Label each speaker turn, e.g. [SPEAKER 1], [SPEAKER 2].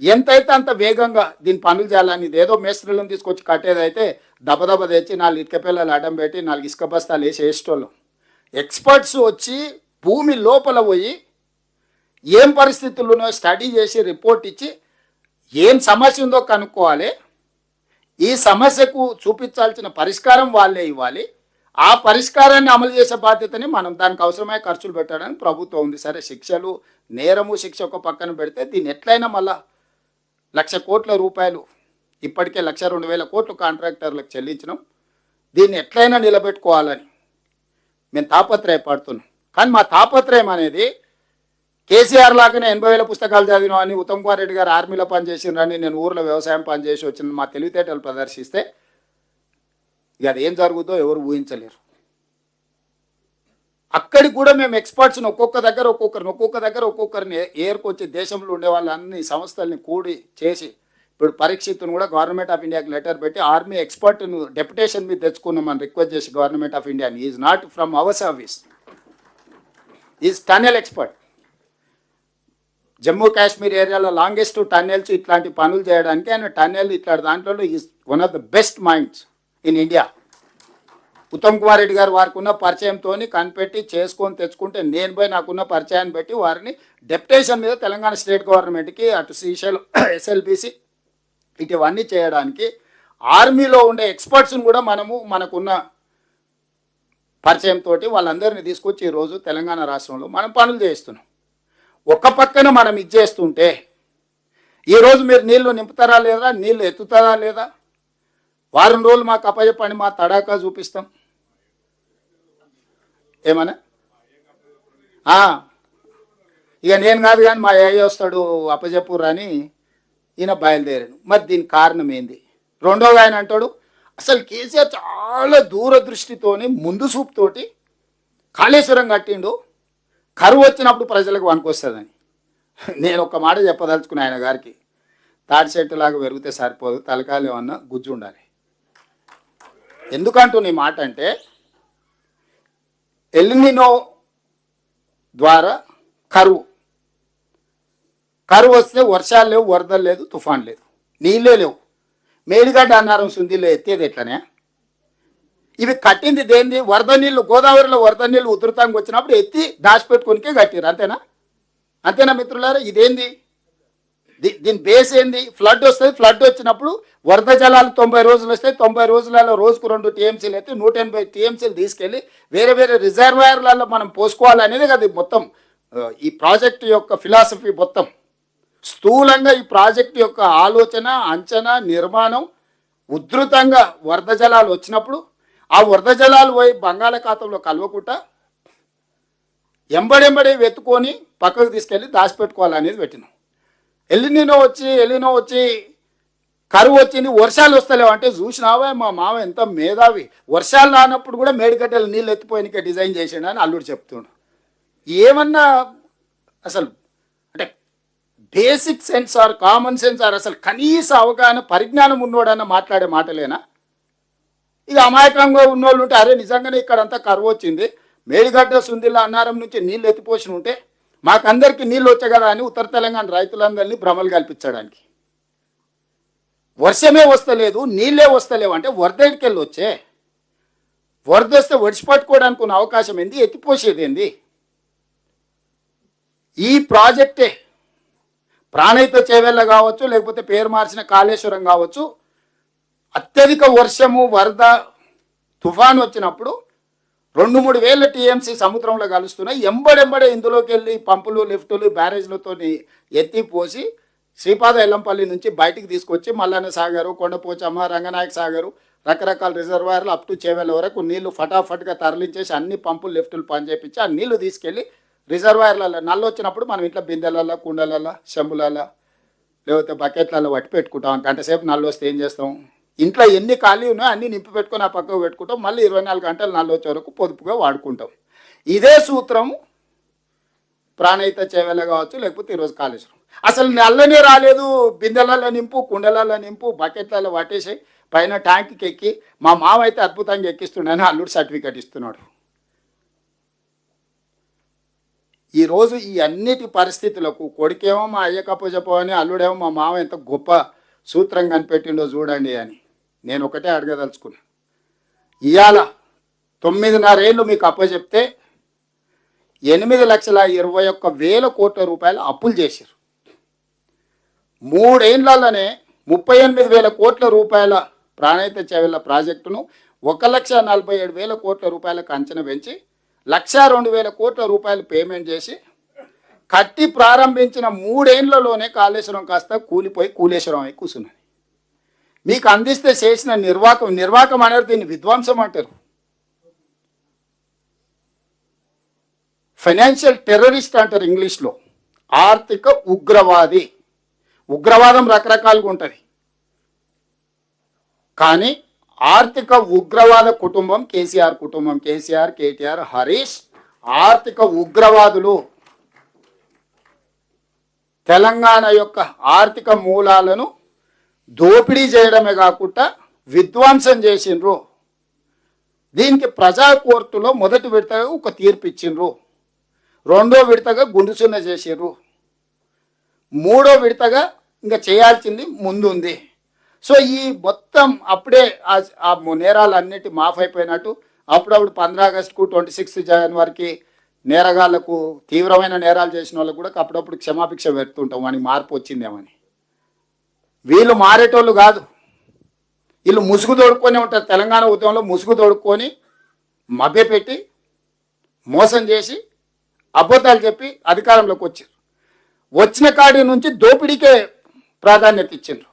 [SPEAKER 1] ఎంతైతే అంత వేగంగా దీని పనులు చేయాలని, ఇదేదో మేస్త్రీలను తీసుకొచ్చి కట్టేదైతే దబదబ తెచ్చి 4 ఇటుక పిల్లలు అడ్డం పెట్టి 4 ఇసుక బస్తాలు వేసి వేసేటోళ్ళం. ఎక్స్పర్ట్స్ వచ్చి భూమి లోపల పోయి ఏం పరిస్థితులు ఉన్నాయో స్టడీ చేసి రిపోర్ట్ ఇచ్చి ఏం సమస్య ఉందో కనుక్కోవాలి, ఈ సమస్యకు చూపించాల్సిన పరిష్కారం వాళ్ళే ఇవ్వాలి, ఆ పరిష్కారాన్ని అమలు చేసే బాధ్యతని మనం దానికి అవసరమైన ఖర్చులు పెట్టడానికి ప్రభుత్వం ఉంది. సరే, శిక్షలు నేరము శిక్ష ఒక పక్కన పెడితే దీన్ని ఎట్లయినా మళ్ళా 1,00,000 కోట్ల రూపాయలు ఇప్పటికే 1,02,000 కోట్లు కాంట్రాక్టర్లకు చెల్లించినాం. దీన్ని ఎట్లయినా నిలబెట్టుకోవాలని మేము తాపత్రయపడుతున్నాం. కానీ మా తాపత్రయం అనేది కేసీఆర్ లాగానే 80,000 పుస్తకాలు చదివినా అని, ఉత్తమ్ కుమార్ రెడ్డి గారు ఆర్మీలో పనిచేసినని, నేను ఊర్లో వ్యవసాయం పనిచేసి వచ్చిన మా తెలివితేటలు ప్రదర్శిస్తే ఇక అది ఏం జరుగుతుందో ఎవరు ఊహించలేరు. అక్కడికి కూడా మేము ఎక్స్పర్ట్స్ని ఒక్కొక్క దగ్గర ఒక్కొక్కరిని ఏర్కొచ్చి దేశంలో ఉండే వాళ్ళన్ని సంస్థల్ని కూడి చేసి ఇప్పుడు పరీక్షిత్తును కూడా గవర్నమెంట్ ఆఫ్ ఇండియాకి లెటర్ పెట్టి ఆర్మీ ఎక్స్పర్ట్ను డెప్యుటేషన్ మీద తెచ్చుకున్నామని రిక్వెస్ట్ చేసి government of India is not from our service, is tunnel expert. Jammu Kashmir ఏరియాలో లాంగెస్ట్ టన్నెల్స్ ఇట్లాంటి పనులు చేయడానికి ఆయన టన్నెల్ ఇట్లాంటి దాంట్లో is one of the best minds in India. Uttam Kumar Reddy గారు వారికి ఉన్న పరిచయంతో కనిపెట్టి చేసుకొని తెచ్చుకుంటే నేను పోయి నాకున్న పరిచయాన్ని బట్టి వారిని డెప్యుటేషన్ మీద తెలంగాణ స్టేట్ గవర్నమెంట్కి అటు శ్రీశైలం ఎస్ఎల్బిసి ఇటువన్నీ చేయడానికి ఆర్మీలో ఉండే ఎక్స్పర్ట్స్ని కూడా మనకున్న పరిచయంతో వాళ్ళందరినీ తీసుకొచ్చి ఈరోజు తెలంగాణ రాష్ట్రంలో మనం పనులు చేస్తున్నాం. ఒక పక్కన మనం ఇచ్చేస్తుంటే ఈరోజు మీరు నీళ్లు నింపుతారా లేదా, నీళ్లు ఎత్తుతారా లేదా, వారం రోజులు మాకు అప్పచెప్పండి, మా తడాకా చూపిస్తాం. ఏమన్నా ఇక నేను కాదు కానీ మా ఏ వస్తాడు అప్పచెప్పుర్రు అని ఈయన బయలుదేరాను. మరి దీనికి కారణం ఏంది? రెండోగా ఆయన అంటాడు అసలు కేసీఆర్ చాలా దూరదృష్టితోని ముందు చూపుతోటి కాళేశ్వరం కట్టిండు, కరువు వచ్చినప్పుడు ప్రజలకు వనుకొస్తుందని. నేను ఒక మాట చెప్పదలుచుకున్నా ఆయన గారికి, తాటి చెట్టులాగా పెరిగితే సరిపోదు, తలకాయలు ఏమన్నా గుజ్జు ఉండాలి. ఎందుకంటూ నీ మాట అంటే ఎల్నినో ద్వారా కరువు వస్తే వర్షాలు లేవు, వరదలు లేదు, తుఫాన్ లేదు, నీళ్ళే లేవు. మేడిగడ్డ అన్నారం సుందిలో ఎత్తేది ఎట్లనే? ఇవి కట్టింది దేంది? వరద నీళ్ళు, గోదావరిలో వరద నీళ్ళు ఉధృతంగా వచ్చినప్పుడు ఎత్తి దాచిపెట్టుకొనికే కట్టిరు. అంతేనా మిత్రులారా? ఇదేంది? దీని బేస్ ఏంది? ఫ్లడ్ వస్తుంది, ఫ్లడ్ వచ్చినప్పుడు వరద జలాలు 90 రోజులు వస్తాయి, 90 రోజులలో రోజుకు 2 టీఎంసీలు అయితే 180 టీఎంసీలు తీసుకెళ్ళి వేరే వేరే రిజర్వాయర్లలో మనం పోసుకోవాలనేది కదా మొత్తం ఈ ప్రాజెక్టు యొక్క ఫిలాసఫీ. మొత్తం స్థూలంగా ఈ ప్రాజెక్టు యొక్క ఆలోచన, అంచనా, నిర్మాణం ఉధృతంగా వరద జలాలు వచ్చినప్పుడు ఆ వరద జలాలు పోయి బంగాళాఖాతంలో కలవకుండా ఎంబడెంబడి వెతుకొని పక్కకు తీసుకెళ్ళి దాచిపెట్టుకోవాలనేది పెట్టినాం. ఎలినో వచ్చి కరువు వచ్చింది, వర్షాలు వస్తలేవు అంటే చూసినావా మా మామ ఎంత మేధావి, వర్షాలు రానప్పుడు కూడా మేడిగడ్డలు నీళ్ళు ఎత్తిపోయినకే డిజైన్ చేసిండు అని అల్లుడు చెప్తుండు. ఏమన్నా అసలు అంటే basic sense or common sense or అసలు కనీస అవగాహన పరిజ్ఞానం ఉన్నోడన్నా మాట్లాడే మాటలేనా? ఇక అమాయకంగా ఉన్నోళ్ళు ఉంటే అరే నిజంగానే ఇక్కడంతా కరువు వచ్చింది, మేడిగడ్డ సుందిల్ల అన్నారం నుంచి నీళ్ళు ఎత్తిపోసి ఉంటే మాకందరికీ నీళ్ళు వచ్చాయి కదా అని ఉత్తర తెలంగాణ రైతులందరినీ భ్రమలు కల్పించడానికి. వర్షమే వస్తలేదు, నీళ్ళే వస్తలేవు అంటే వరద ఎడికెళ్ళి వచ్చే, వరద వస్తే ఒడిచిపట్టుకోవడానికి ఉన్న అవకాశం ఏంది, ఎత్తిపోసేది ఏంది? ఈ ప్రాజెక్టే ప్రాణహిత చేవెళ్ళ కావచ్చు, లేకపోతే పేరు మార్చిన కాళేశ్వరం కావచ్చు, అత్యధిక వర్షము, వరద, తుఫాను వచ్చినప్పుడు 2-3 వేల టీఎంసీ సముద్రంలో కలుస్తున్నాయి. ఎంబడెంబడే ఇందులోకి వెళ్ళి పంపులు, లిఫ్టులు, బ్యారేజ్లతో ఎత్తిపోసి శ్రీపాద ఎల్లంపల్లి నుంచి బయటికి తీసుకొచ్చి మల్లన్న సాగరు, కొండపోచమ్మ, రంగనాయక సాగరు, రకరకాల రిజర్వాయర్లు అప్ టు చేవెళ్ళ వరకు నీళ్లు ఫటాఫట్గా తరలించేసి అన్ని పంపులు, లిఫ్టులు పనిచేపించి ఆ నీళ్లు తీసుకెళ్ళి రిజర్వాయర్లలో నల్లు వచ్చినప్పుడు మనం ఇంట్లో బిందెలలో, కుండలలో, చెంబులలో లేకపోతే బకెట్లలో పట్టి పెట్టుకుంటాం. గంట సేపు నల్లు వస్తే ఏం చేస్తాం? ఇంట్లో ఎన్ని ఖాళీ ఉన్నాయో అన్నీ నింపి పెట్టుకొని ఆ పక్కకు పెట్టుకుంటాం. మళ్ళీ 24 గంటలు నల్లు వచ్చే వరకు పొదుపుగా వాడుకుంటాం. ఇదే సూత్రం ప్రాణహిత చేవెళ్ళ కావచ్చు, లేకపోతే ఈరోజు కాళేశ్వరం. అసలు నల్లనే రాలేదు, బిందెలలో నింపు, కుండలలో నింపు, బకెట్లలో పట్టేసి పైన ట్యాంక్కి ఎక్కి మా మామ అయితే అద్భుతంగా ఎక్కిస్తున్నాడని అల్లుడు సర్టిఫికెట్ ఇస్తున్నాడు. ఈరోజు ఈ అన్నిటి పరిస్థితులకు కొడుకేమో మా అయ్యకు అప్పచెప్పని, అల్లుడేమో మా మామ ఎంత గొప్ప సూత్రం కనిపెట్టిండో చూడండి అని నేను ఒకటే అడగదలుచుకున్నా. ఇవాళ 9.5 ఏళ్ళు మీకు అప్పచెప్తే 8,21,000 కోట్ల రూపాయలు అప్పులు చేశారు. 3 ఏళ్లలోనే 38,000 కోట్ల రూపాయల ప్రాణహిత చేవెళ్ల ప్రాజెక్టును 1,47,000 కోట్ల రూపాయలకు అంచనా పెంచి 1,02,000 కోట్ల రూపాయలు పేమెంట్ చేసి కట్టి ప్రారంభించిన 3 ఏళ్లలోనే కాళేశ్వరం కాస్త కూలిపోయి కూలేశ్వరం అయి కూర్చున్నది. మీకు అందిస్తే చేసిన నిర్వాకం అనేది దీన్ని విధ్వంసం అంటారు. ఫైనాన్షియల్ టెర్రరిస్ట్ అంటారు ఇంగ్లీష్లో. ఆర్థిక ఉగ్రవాది. ఉగ్రవాదం రకరకాలుగా ఉంటుంది, కానీ ఆర్థిక ఉగ్రవాద కుటుంబం కేసీఆర్ కుటుంబం. కేసీఆర్, కేటీఆర్, హరీష్ ఆర్థిక ఉగ్రవాదులు. తెలంగాణ యొక్క ఆర్థిక మూలాలను దోపిడీ చేయడమే కాకుండా విధ్వంసం చేసిండ్రు. దీనికి ప్రజా కోర్టులో మొదటి విడతగా ఒక తీర్పు ఇచ్చిండ్రు, రెండో విడతగా గుండుసున్న చేసిండ్రు, మూడో విడతగా ఇంకా చేయాల్సింది ముందుంది. సో ఈ మొత్తం అప్పుడే ఆ నేరాలన్నిటి మాఫ్ అయిపోయినట్టు అప్పుడప్పుడు 15 ఆగస్టుకు 26 జనవరికి నేరగాళ్లకు, తీవ్రమైన నేరాలు చేసిన వాళ్ళకు కూడా అప్పుడప్పుడు క్షమాభిక్ష పెడుతుంటాం, వానికి మార్పు వచ్చిందేమని. వీళ్ళు మారేటోళ్ళు కాదు, వీళ్ళు ముసుగు తోడుకొని ఉంటారు. తెలంగాణ ఉద్యమంలో ముసుగు తోడుకొని మభ్యపెట్టి మోసం చేసి అబద్ధాలు చెప్పి అధికారంలోకి వచ్చారు. వచ్చిన కాడి నుంచి దోపిడీకే ప్రాధాన్యత ఇచ్చిండ్రు.